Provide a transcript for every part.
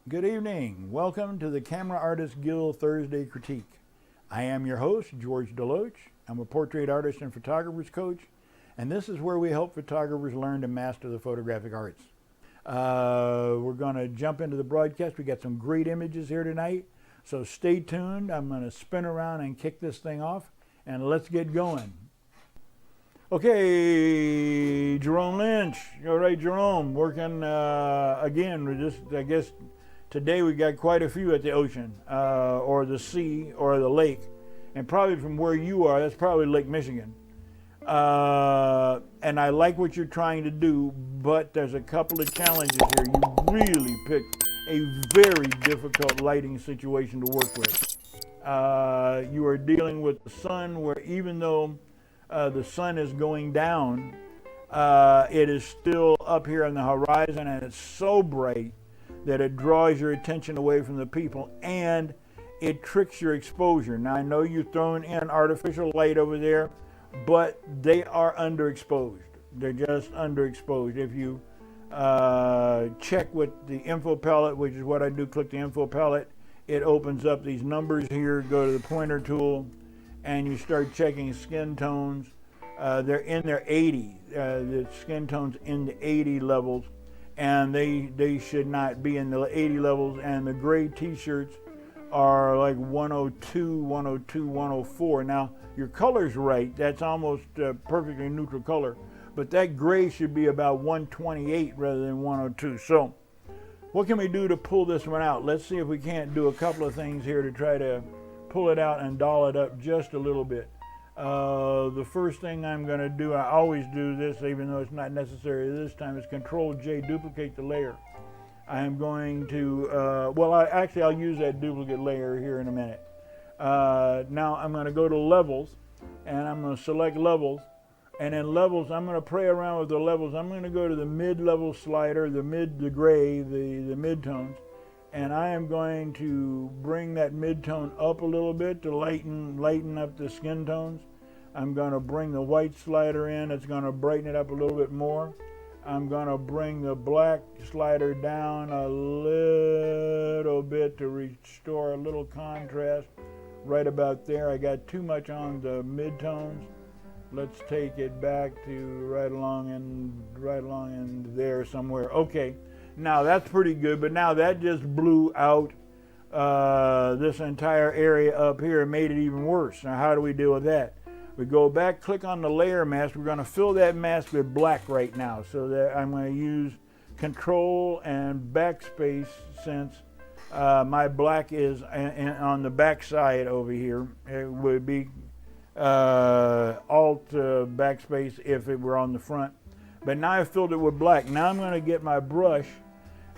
Good evening. Welcome to the Camera Artist Guild Thursday Critique. I am your host, George DeLoache. I'm a portrait artist and photographer's coach, and this is where we help photographers learn to master the photographic arts. We're going to jump into the broadcast. We got some great images here tonight, so stay tuned. I'm going to spin around and kick this thing off, and let's get going. Okay, Jerome Lynch. All right, Jerome, working again. I guess today we got quite a few at the ocean, or the sea, or the lake. And probably from where you are, that's probably Lake Michigan. And I like what you're trying to do, but there's a couple of challenges here. You really picked a very difficult lighting situation to work with. You are dealing with the sun, where even though the sun is going down, it is still up here on the horizon, and it's so bright that it draws your attention away from the people and it tricks your exposure. Now, I know you're throwing in artificial light over there, but they are underexposed. They're just underexposed. If you check with the info palette, which is what I do, click the info palette, it opens up these numbers here. Go to the pointer tool and you start checking skin tones. They're in their 80, the skin tones in the 80 levels, and they should not be in the 80 levels, and the gray t-shirts are like 102, 102, 104. Now, your color's right. That's almost a perfectly neutral color, but that gray should be about 128 rather than 102. So what can we do to pull this one out? Let's see if we can't do a couple of things here to try to pull it out and doll it up just a little bit. The first thing I'm going to do, I always do this even though it's not necessary this time, is Control J, duplicate the layer. I am going to, I'll use that duplicate layer here in a minute. Now I'm going to go to levels, and I'm going to select levels, and in levels I'm going to play around with the levels. I'm going to go to the mid-level slider, the gray, the mid-tones, and I am going to bring that mid-tone up a little bit to lighten up the skin tones. I'm going to bring the white slider in. It's going to brighten it up a little bit more. I'm going to bring the black slider down a little bit to restore a little contrast right about there. I got too much on the mid-tones. Let's take it back to right along in there somewhere. Okay. Now that's pretty good, but now that just blew out this entire area up here and made it even worse. Now how do we deal with that? We go back, click on the layer mask. We're going to fill that mask with black right now. So that I'm going to use Control and Backspace, since my black is on the back side over here. It would be Alt Backspace if it were on the front. But now I filled it with black. Now I'm going to get my brush,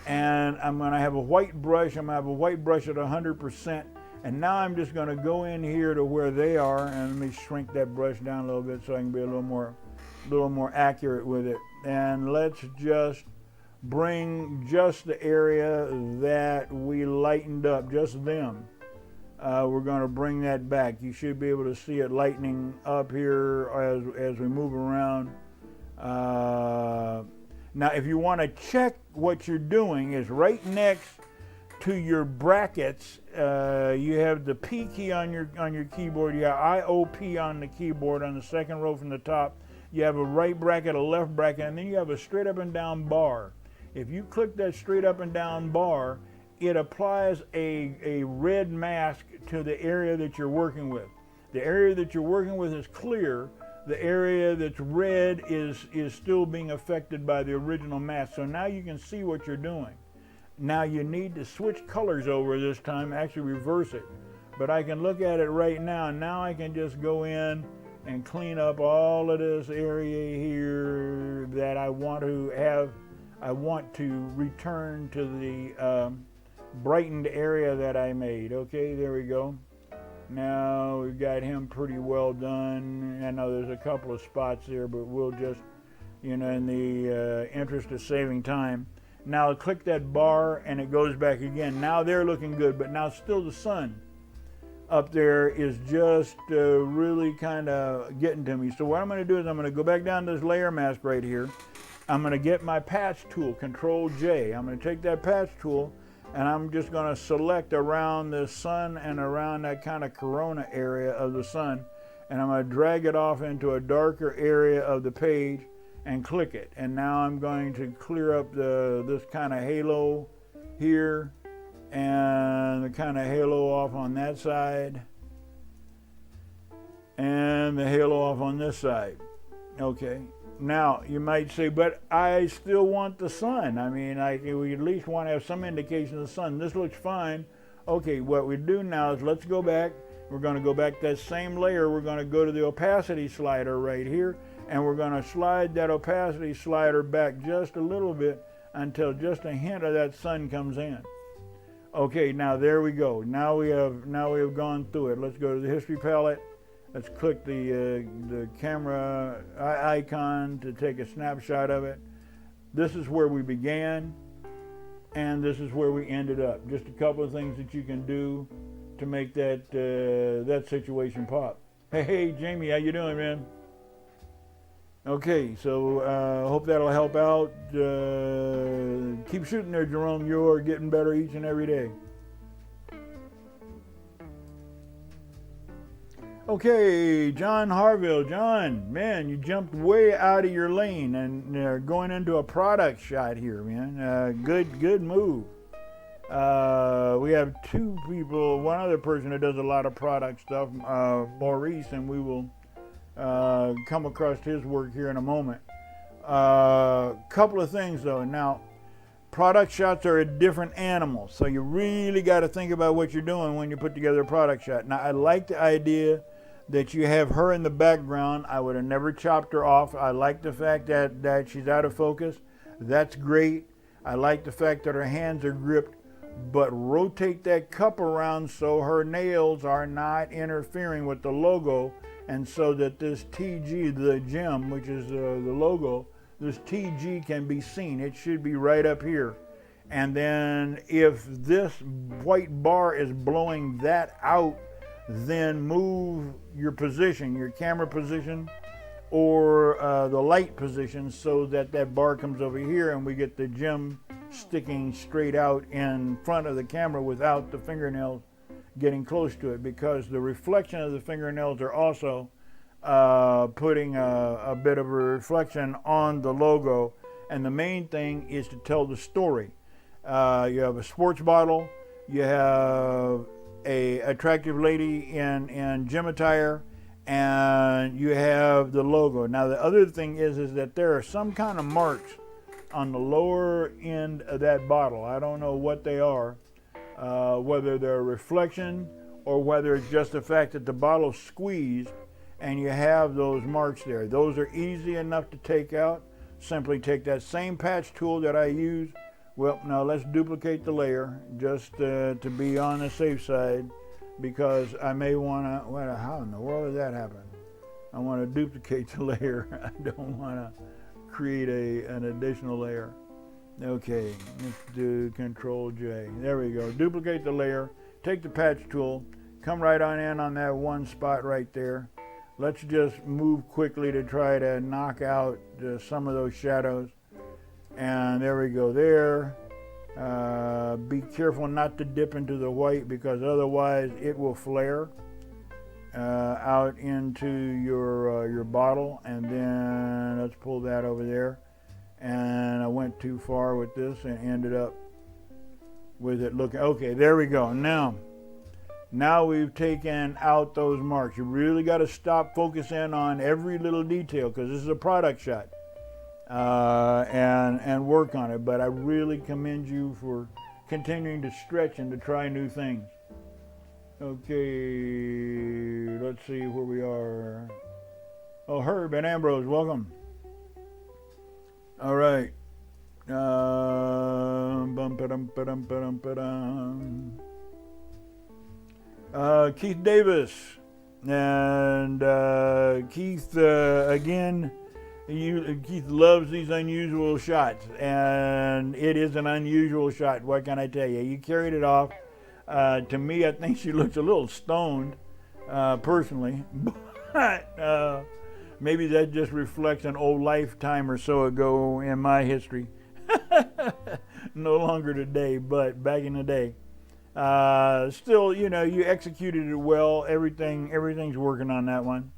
and I'm going to have a white brush. I'm going to have a white brush at 100%. And now I'm just going to go in here to where they are, and let me shrink that brush down a little bit so I can be a little more accurate with it. And let's just bring just the area that we lightened up, just them. We're going to bring that back. You should be able to see it lightening up here as we move around. Now, if you want to check what you're doing, is right next to your brackets. You have the P key on your keyboard. You got IOP on the keyboard on the second row from the top. You have a right bracket, a left bracket, and then you have a straight up and down bar. If you click that straight up and down bar, it applies a red mask to the area that you're working with. The area that you're working with is clear. The area that's red is still being affected by the original mask. So now you can see what you're doing. Now you need to switch colors over this time, actually reverse it. But I can look at it right now. Now I can just go in and clean up all of this area here that I want to have. I want to return to the brightened area that I made. Okay, there we go. Now we've got him pretty well done. I know there's a couple of spots there, but we'll just, in the interest of saving time. Now click that bar and it goes back again. Now they're looking good, but now still the sun up there is just really kind of getting to me. So what I'm going to do is I'm going to go back down to this layer mask right here. I'm going to get my patch tool, Control J. I'm going to take that patch tool and I'm just going to select around the sun and around that kind of corona area of the sun, and I'm going to drag it off into a darker area of the page and click it. And now I'm going to clear up this kind of halo here and the kind of halo off on that side and the halo off on this side. Okay. Now, you might say, but I still want the sun. I mean, we at least want to have some indication of the sun. This looks fine. Okay, what we do now is let's go back. We're going to go back that same layer. We're going to go to the opacity slider right here, and we're going to slide that opacity slider back just a little bit until just a hint of that sun comes in. Okay, now there we go. Now we have gone through it. Let's go to the history palette. Let's click the camera icon to take a snapshot of it. This is where we began, and this is where we ended up. Just a couple of things that you can do to make that situation pop. Hey, Jamie, how you doing, man? Okay, so hope that'll help out. Keep shooting there, Jerome. You're getting better each and every day. Okay, John Harville. John, man, you jumped way out of your lane and going into a product shot here, man. Good move. We have two people, one other person that does a lot of product stuff, Maurice, and we will come across his work here in a moment. Couple of things though. Now, product shots are a different animal, so you really got to think about what you're doing when you put together a product shot. Now, I like the idea that you have her in the background. I would have never chopped her off. I like the fact that she's out of focus. That's great. I like the fact that her hands are gripped, but rotate that cup around so her nails are not interfering with the logo, and so that this TG, the gem, which is the logo, this TG can be seen. It should be right up here. And then if this white bar is blowing that out, then move your position, your camera position, or the light position, so that that bar comes over here and we get the gem sticking straight out in front of the camera without the fingernails getting close to it, because the reflection of the fingernails are also putting a bit of a reflection on the logo. And the main thing is to tell the story. You have a sports bottle, you have a attractive lady in gym attire, and you have the logo. Now the other thing is that there are some kind of marks on the lower end of that bottle. I don't know what they are, whether they're a reflection or whether it's just the fact that the bottle's squeezed and you have those marks there. Those are easy enough to take out. Simply take that same patch tool that I use. Well, now let's duplicate the layer just to be on the safe side, because I may want to, well, how in the world did that happen? I want to duplicate the layer. I don't want to create an additional layer. Okay, let's do Control J. There we go. Duplicate the layer. Take the patch tool. Come right on in on that one spot right there. Let's just move quickly to try to knock out some of those shadows. And there we go there. Be careful not to dip into the white, because otherwise it will flare out into your bottle. And then let's pull that over there. And I went too far with this and ended up with it looking, okay, there we go. Now we've taken out those marks. You really got to stop focusing on every little detail, because this is a product shot. And work on it. But I really commend you for continuing to stretch and to try new things. Okay, let's see where we are. Oh, Herb and Ambrose, welcome. All right. Keith Davis. And Keith, again, Keith loves these unusual shots, and it is an unusual shot. What can I tell you? You carried it off. To me, I think she looks a little stoned, personally, but maybe that just reflects an old lifetime or so ago in my history. No longer today, but back in the day. Still, you executed it well. Everything's working on that one.